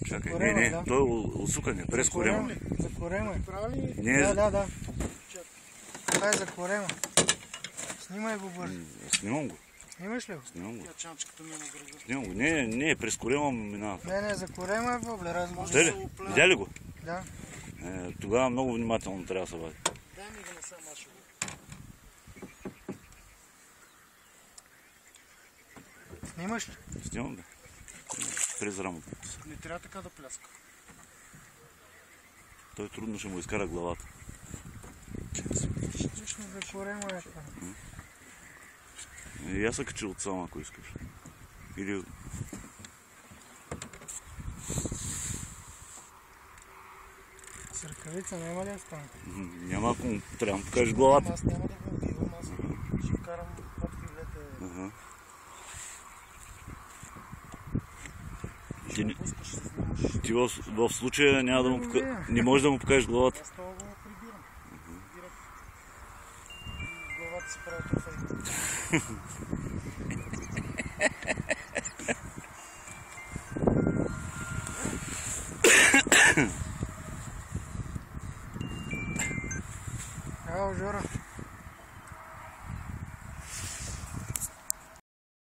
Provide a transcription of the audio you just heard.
Чакай, не, той е усукане, през корема. За корема е. Не, Да. Това е за корема. Снимай го бързо. Снимам го. Снимаш ли го? Снимам го. Снимам го. Не, през корема минава. Не, за корема е воблер. Ще ли? Видя ли го? Да. Тогава много внимателно трябва да се вади. Дай ми го насам, аз ще го. Снимаш ли? Снимам, да. През рамото. Не трябва така да пляска. Той трудно ще му изкара главата. Точно за корема е това. И аз се качи от сам, ако искаш. Или... С ръкавица няма ли да стане? Няма, ако трябва да му покажеш главата. Аз няма да го убивам, аз ще вкарам под филете. Ти в случая няма да му не можеш да му покажеш главата. Аз това го прибирам. Директно. Главата си прави трофей. Ало, Жора.